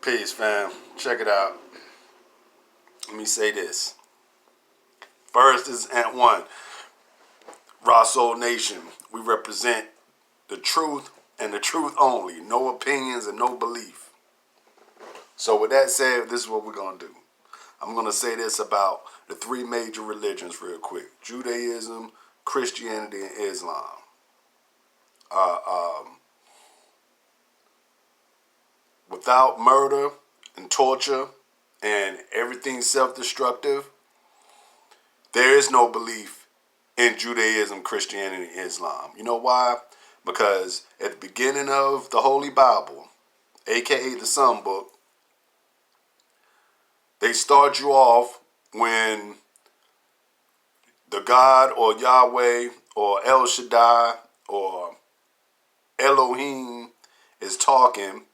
Peace, fam. Check it out. Let me say this. First is Ant 1. S.O.U.L Nation. We represent the truth and the truth only. No opinions and no belief. So with that said, this is what we're going to do. I'm going to say this about the three major religions real quick. Judaism, Christianity, and Islam. Without murder and torture and everything self-destructive, there is no belief in Judaism, Christianity, and Islam. You know why? Because at the beginning of the Holy Bible, aka the Psalm book, they start you off when the God or Yahweh or El Shaddai or Elohim is talking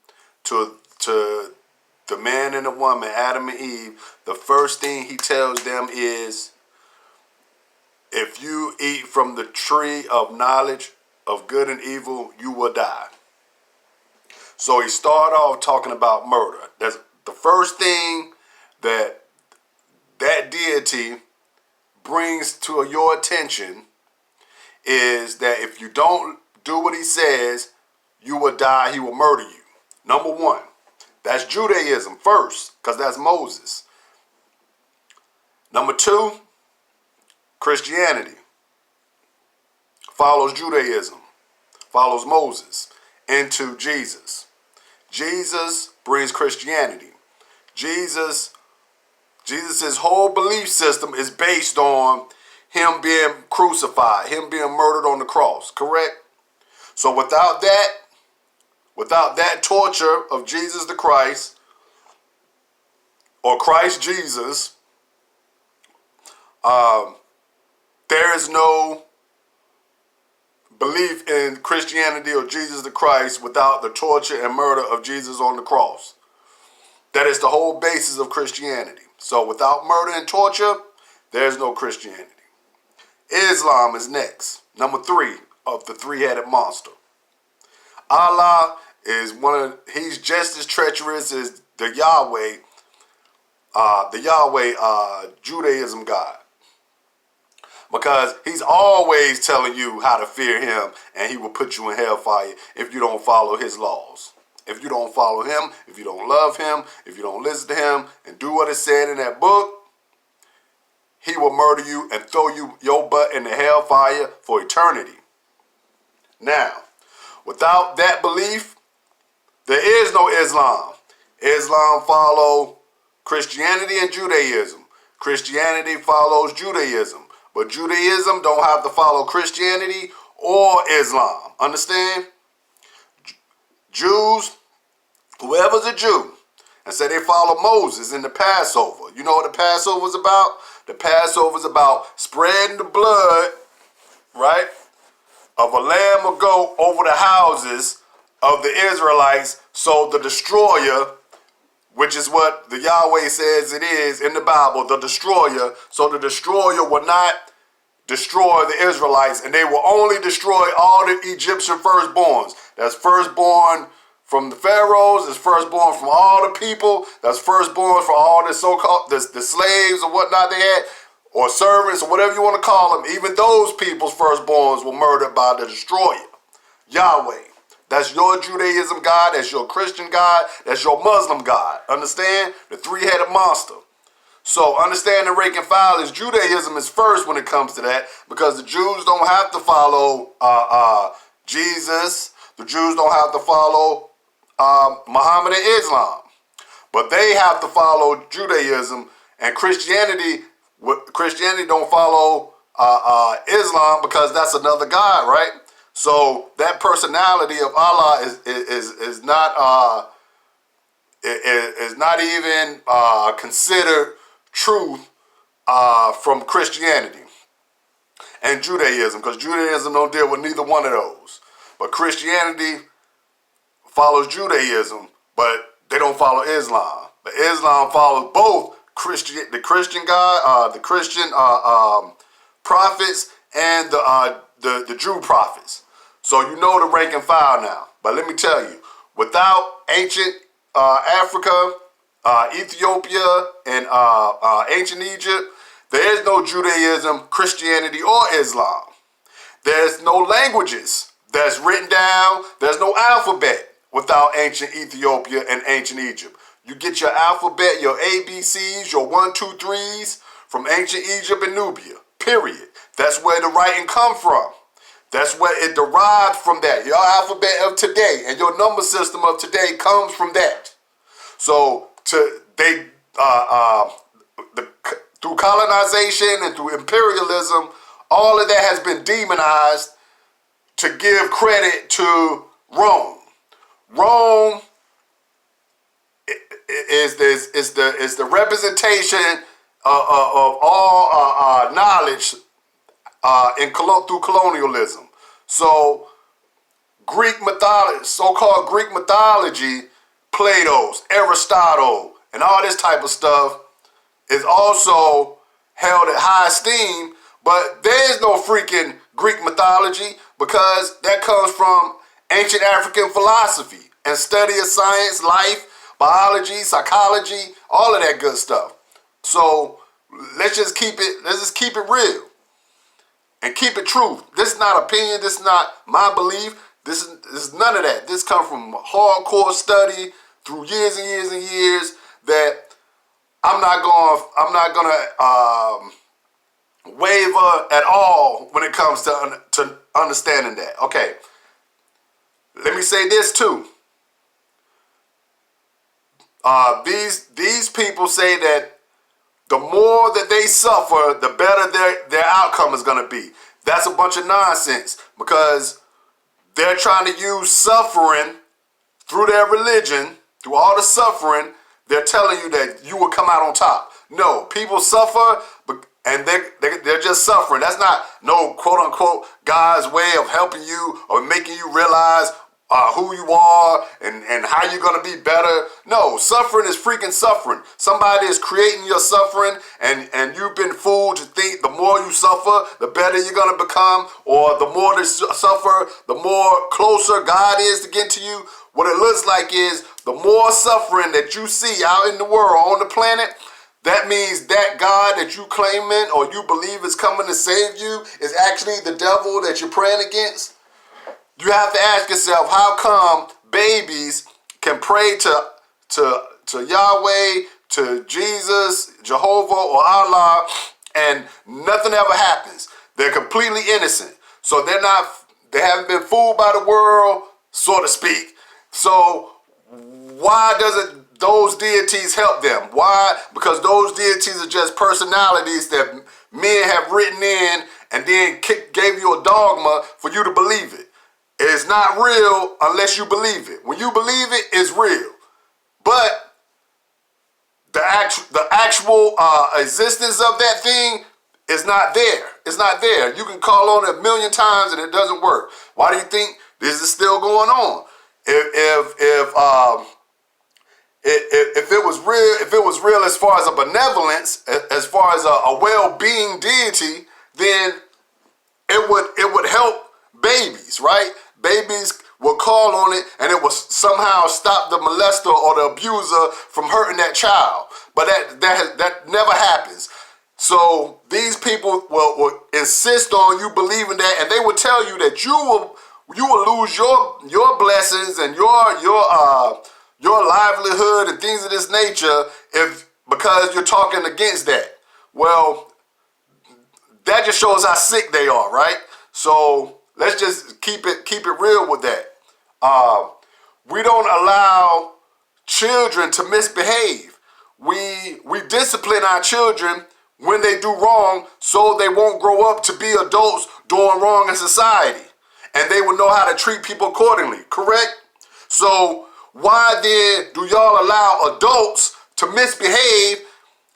to the man and the woman, Adam and Eve. The first thing he tells them is, if you eat from the tree of knowledge of good and evil, you will die. So he started off talking about murder. That's the first thing that deity brings to your attention, is that if you don't do what he says, you will die. He will murder you. Number one. That's Judaism first, because that's Moses. Number two, Christianity follows Judaism, follows Moses into Jesus. Jesus brings Christianity. Jesus' whole belief system is based on him being crucified, him being murdered on the cross, correct? So without that torture of Jesus the Christ, or Christ Jesus, there is no belief in Christianity or Jesus the Christ without the torture and murder of Jesus on the cross. That is the whole basis of Christianity. So without murder and torture, there's no Christianity. Islam is next. Number 3 of the three-headed monster. Allah is he's just as treacherous as the Yahweh Judaism God. Because he's always telling you how to fear him, and he will put you in hellfire if you don't follow his laws. If you don't follow him, if you don't love him, if you don't listen to him and do what is said in that book, he will murder you and throw your butt in the hellfire for eternity. Now, without that belief, there is no Islam. Islam follows Christianity and Judaism. Christianity follows Judaism. But Judaism don't have to follow Christianity or Islam. Understand? Jews, whoever's a Jew, and say they follow Moses in the Passover. You know what the Passover is about? The Passover is about spreading the blood, right, of a lamb or goat over the houses of the Israelites, so the destroyer, which is what the Yahweh says it is in the Bible, the destroyer, so the destroyer will not destroy the Israelites, and they will only destroy all the Egyptian firstborns. That's firstborn from the pharaohs, that's firstborn from all the people, that's firstborn for all the so-called, the slaves or whatnot they had, or servants, or whatever you want to call them. Even those people's firstborns were murdered by the destroyer, Yahweh. That's your Judaism God, that's your Christian God, that's your Muslim God. Understand? The three-headed monster. So understand the rank and file is Judaism is first when it comes to that, because the Jews don't have to follow Jesus. The Jews don't have to follow Muhammad and Islam. But they have to follow Judaism, and Christianity don't follow Islam, because that's another God, right? So that personality of Allah is not even considered truth from Christianity and Judaism, because Judaism don't deal with neither one of those. But Christianity follows Judaism, but they don't follow Islam. But Islam follows both the Christian God, the Christian prophets, and the Jew prophets. So you know the rank and file now. But let me tell you, without ancient Africa, Ethiopia, and ancient Egypt, there is no Judaism, Christianity, or Islam. There's no languages that's written down. There's no alphabet without ancient Ethiopia and ancient Egypt. You get your alphabet, your ABCs, your 1, 2, 3s from ancient Egypt and Nubia, period. That's where the writing come from. That's where it derived from that. Your alphabet of today and your number system of today comes from that. So through colonization and through imperialism, all of that has been demonized to give credit to Rome. Rome is the representation of all knowledge through colonialism. So Greek mythology, so-called Greek mythology, Plato's, Aristotle, and all this type of stuff is also held at high esteem, but there is no freaking Greek mythology because that comes from ancient African philosophy and study of science, life, biology, psychology, all of that good stuff. So let's just keep it real and keep it true. This is not opinion. This is not my belief. This is none of that. This comes from hardcore study through years and years and years that I'm not gonna waver at all when it comes to understanding that. Okay, let me say this too. These people say that the more that they suffer, the better their outcome is going to be. That's a bunch of nonsense because they're trying to use suffering through their religion, through all the suffering. They're telling you that you will come out on top. No, people suffer and they're just suffering. That's not no quote unquote God's way of helping you or making you realize who you are and how you're going to be better. No, suffering is freaking suffering. Somebody is creating your suffering and you've been fooled to think the more you suffer, the better you're going to become, or the more you suffer, the more closer God is to get to you. What it looks like is the more suffering that you see out in the world, on the planet, that means that God that you claiming or you believe is coming to save you is actually the devil that you're praying against. You have to ask yourself, how come babies can pray to Yahweh, to Jesus, Jehovah, or Allah, and nothing ever happens? They're completely innocent. So they haven't been fooled by the world, so to speak. So why doesn't those deities help them? Why? Because those deities are just personalities that men have written in and then gave you a dogma for you to believe it. It's not real unless you believe it. When you believe it, it's real. But the actual existence of that thing is not there. It's not there. You can call on it 1,000,000 times and it doesn't work. Why do you think this is still going on? If it was real as far as a benevolence, as far as a well-being deity, then it would help babies, right? Babies will call on it and it will somehow stop the molester or the abuser from hurting that child. But that never happens. So these people will insist on you believing that, and they will tell you that you will lose your blessings and your livelihood and things of this nature because you're talking against that. Well, that just shows how sick they are, right? So let's just keep it real with that. We don't allow children to misbehave. We discipline our children when they do wrong so they won't grow up to be adults doing wrong in society. And they will know how to treat people accordingly, correct? So why then do y'all allow adults to misbehave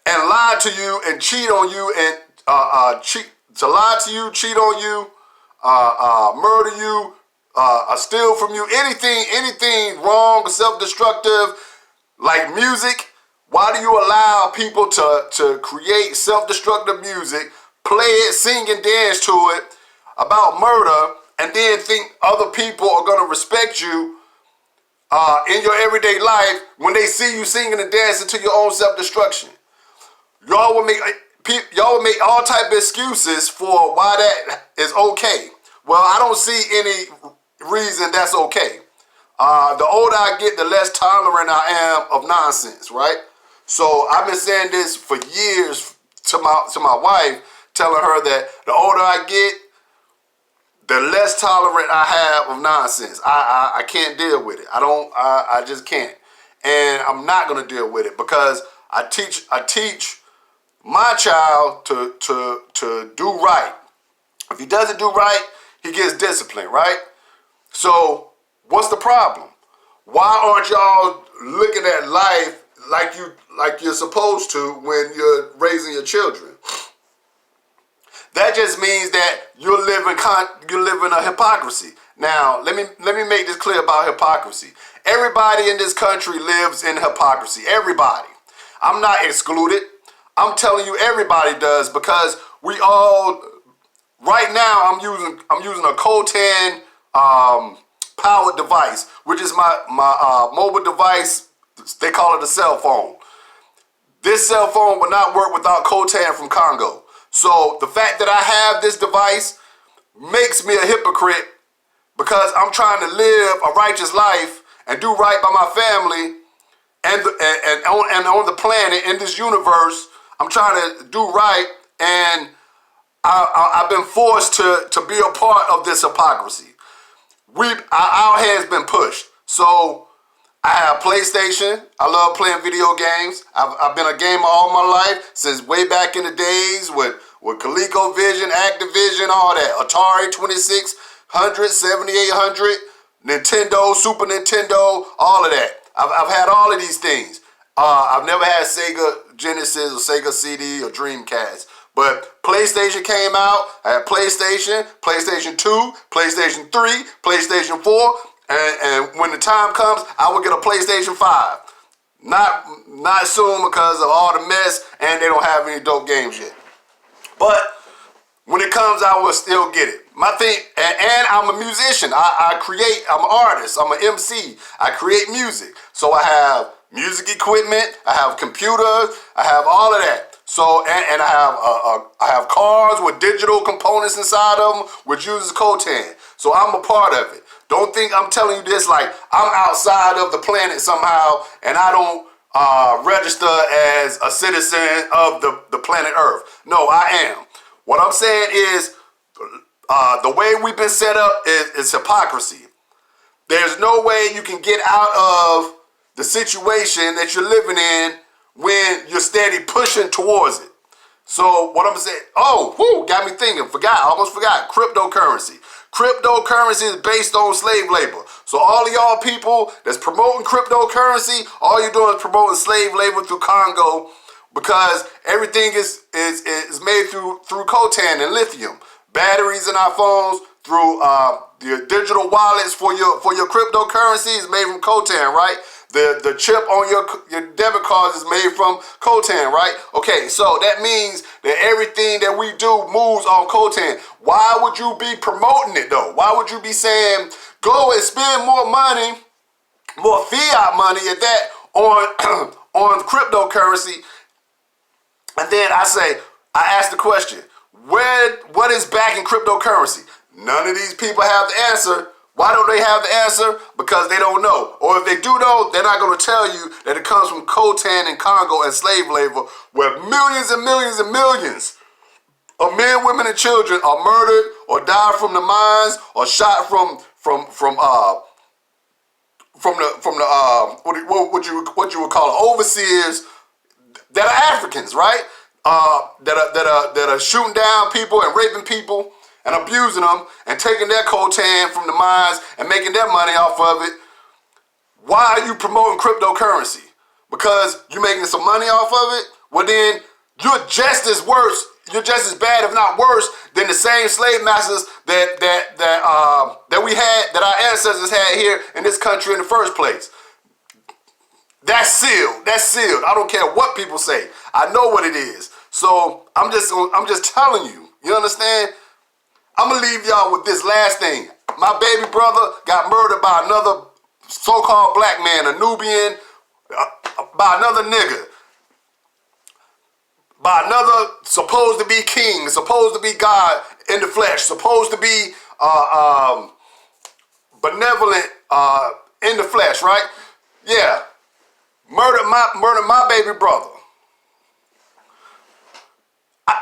and lie to you and cheat on you and cheat on you, murder you, steal from you, anything wrong, self-destructive, like music? Why do you allow people to create self-destructive music, play it, sing and dance to it about murder, and then think other people are going to respect you in your everyday life when they see you singing and dancing to your own self-destruction. Y'all will make all type of excuses for why that is okay. Well, I don't see any reason that's okay. The older I get, the less tolerant I am of nonsense, right? So I've been saying this for years to my wife, telling her that the older I get, the less tolerant I have of nonsense. I can't deal with it. I just can't. And I'm not gonna deal with it because I teach my child to do right. If he doesn't do right, he gets disciplined, right? So what's the problem? Why aren't y'all looking at life like you're supposed to when you're raising your children? That just means that you're living a hypocrisy. Now, let me make this clear about hypocrisy. Everybody in this country lives in hypocrisy. Everybody. I'm not excluded. I'm telling you, everybody does, because we all. Right now, I'm using a Cotan powered device, which is my mobile device. They call it a cell phone. This cell phone will not work without Cotan from Congo. So the fact that I have this device makes me a hypocrite because I'm trying to live a righteous life and do right by my family and on the planet, in this universe. I'm trying to do right, and I've been forced to be a part of this hypocrisy. Our head's been pushed. So I have PlayStation. I love playing video games. I've been a gamer all my life, since way back in the days with ColecoVision, Activision, all that. Atari 2600, 7800, Nintendo, Super Nintendo, all of that. I've had all of these things. I've never had Sega Genesis or Sega CD or Dreamcast. But PlayStation came out. I had PlayStation 2, PlayStation 3, PlayStation 4. And when the time comes, I will get a PlayStation 5. Not soon because of all the mess, and they don't have any dope games yet. But when it comes, I will still get it. My thing, and I'm a musician. I create. I'm an artist. I'm an MC. I create music. So I have music equipment. I have computers. I have all of that. So and I have cars with digital components inside of them, which uses Cotan. So I'm a part of it. Don't think I'm telling you this like I'm outside of the planet somehow and I don't register as a citizen of the planet Earth. No, I am. What I'm saying is the way we've been set up is hypocrisy. There's no way you can get out of the situation that you're living in when you're steady pushing towards it. So what I'm saying, got me thinking, almost forgot, cryptocurrency. Cryptocurrency is based on slave labor. So all of y'all people that's promoting cryptocurrency, all you're doing is promoting slave labor through Congo, because everything is made through coltan and lithium. Batteries in our phones, through your digital wallets for your cryptocurrency is made from coltan, right? The chip on your debit cards is made from coltan, right? Okay, so that means that everything that we do moves on coltan. Why would you be promoting it though? Why would you be saying, go and spend more money, more fiat money at that on cryptocurrency? And then I ask the question, what is backing cryptocurrency? None of these people have the answer. Why don't they have the answer? Because they don't know. Or if they do know, they're not going to tell you that it comes from coltan and Congo and slave labor, where millions and millions and millions of men, women, and children are murdered or die from the mines or shot from what you would call overseers that are Africans, right? That are shooting down people and raping people and abusing them and taking their coltan from the mines and making their money off of it. Why are you promoting cryptocurrency? Because you're making some money off of it? Well then, you're just as bad, if not worse, than the same slave masters that we had, that our ancestors had here in this country in the first place. That's sealed. I don't care what people say. I know what it is. So I'm just telling you. You understand? I'm gonna leave y'all with this last thing. My baby brother got murdered by another so-called black man, a Nubian, by another nigga, by another supposed to be king, supposed to be God in the flesh, supposed to be benevolent in the flesh, right? Yeah, murdered my baby brother.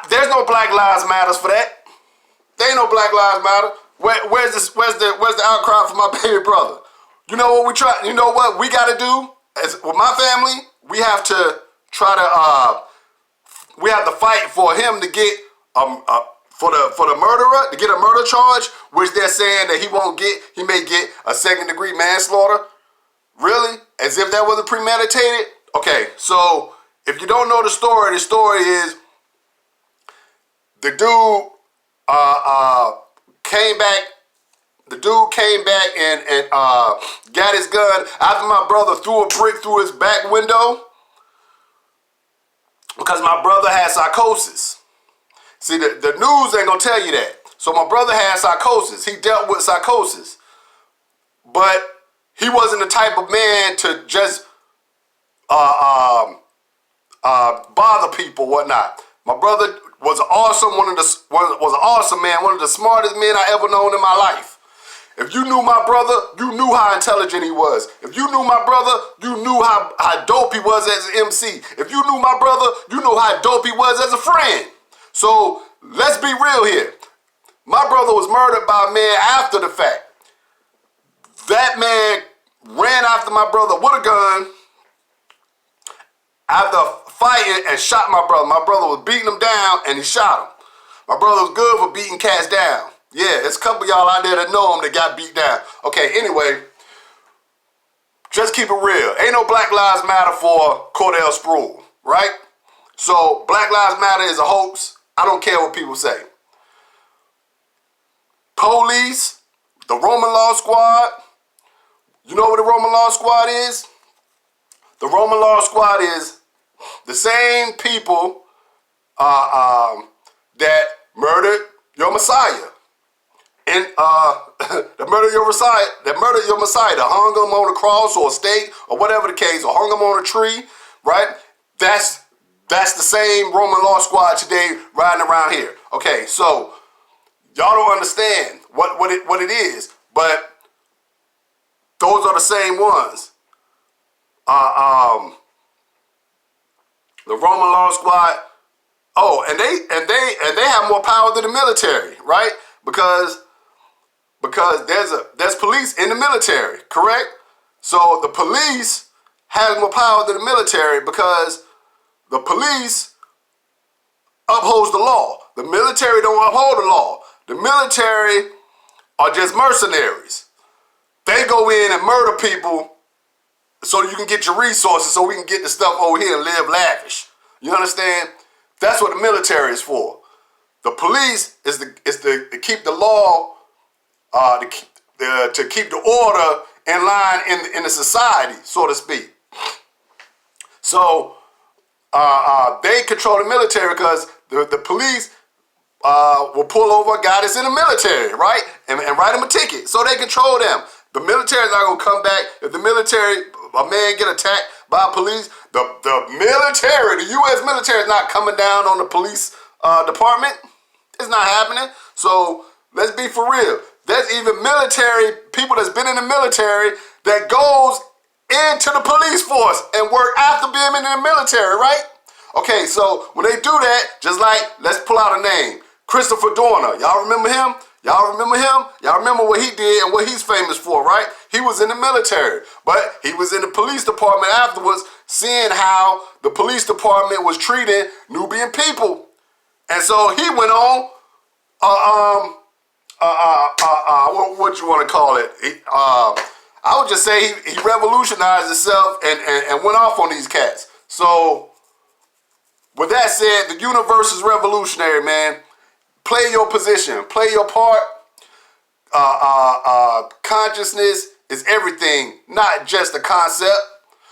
There's no Black Lives Matters for that. There ain't no Black Lives Matter. Where's the outcry for my baby brother? You know what we try? You know what we got to do? As with my family, we have to try to we have to fight for him to get for the murderer to get a murder charge, which they're saying that he won't get. He may get a second-degree manslaughter. Really? As if that wasn't premeditated? Okay, so if you don't know the story is the dude came back. The dude came back and got his gun after my brother threw a brick through his back window because my brother had psychosis. See, the news ain't gonna tell you that. So my brother had psychosis. He dealt with psychosis. But he wasn't the type of man to just bother people, whatnot. My brother was awesome, was an awesome man, one of the smartest men I ever known in my life. If you knew my brother, you knew how intelligent he was. If you knew my brother, you knew how dope he was as an MC. If you knew my brother, you knew how dope he was as a friend. So let's be real here. My brother was murdered by a man after the fact. That man ran after my brother with a gun after fighting and shot my brother. My brother was beating him down and he shot him. My brother was good for beating cats down. Yeah, there's a couple of y'all out there that know him that got beat down. Okay, anyway, just keep it real. Ain't no Black Lives Matter for Cordell Sproul, right? So Black Lives Matter is a hoax. I don't care what people say. Police, the Roman Law Squad. You know what the Roman Law Squad is? The Roman Law Squad is the same people that murdered your Messiah. And that murdered your Messiah, that hung him on a cross or a stake or whatever the case, or hung him on a tree, right? That's the same Roman Law Squad today riding around here. Okay, so y'all don't understand what it is, but those are the same ones. The Roman Law Squad. Oh, and they have more power than the military, right? Because there's police in the military, correct? So the police has more power than the military because the police upholds the law. The military don't uphold the law. The military are just mercenaries. They go in and murder people so you can get your resources so we can get the stuff over here and live lavish. You understand? That's what the military is for. The police is to keep the law, to keep the order in line in the society, so to speak. So they control the military because the police will pull over a guy that's in the military, right? And write him a ticket. So they control them. The military is not going to come back. If the military, a man get attacked by police, the military, the U.S. military is not coming down on the police department. It's not happening. So let's be for real. There's even military people that's been in the military that goes into the police force and work after being in the military, right? Okay, so when they do that, just like, let's pull out a name. Christopher Dorner. Y'all remember him? Y'all remember him? Y'all remember what he did and what he's famous for, right? He was in the military, but he was in the police department afterwards, seeing how the police department was treating Nubian people. And so he went on, what you want to call it? I would just say he revolutionized himself and went off on these cats. So, with that said, the universe is revolutionary, man. Play your position. Play your part. Consciousness is everything, not just a concept.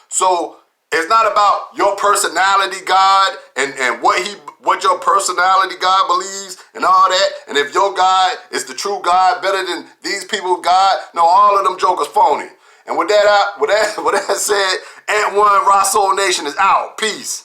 So it's not about your personality, God, and what your personality, God, believes and all that. And if your God is the true God, better than these people's God, no, all of them jokers phony. And with that said, Ant One Rock Soul Nation is out. Peace.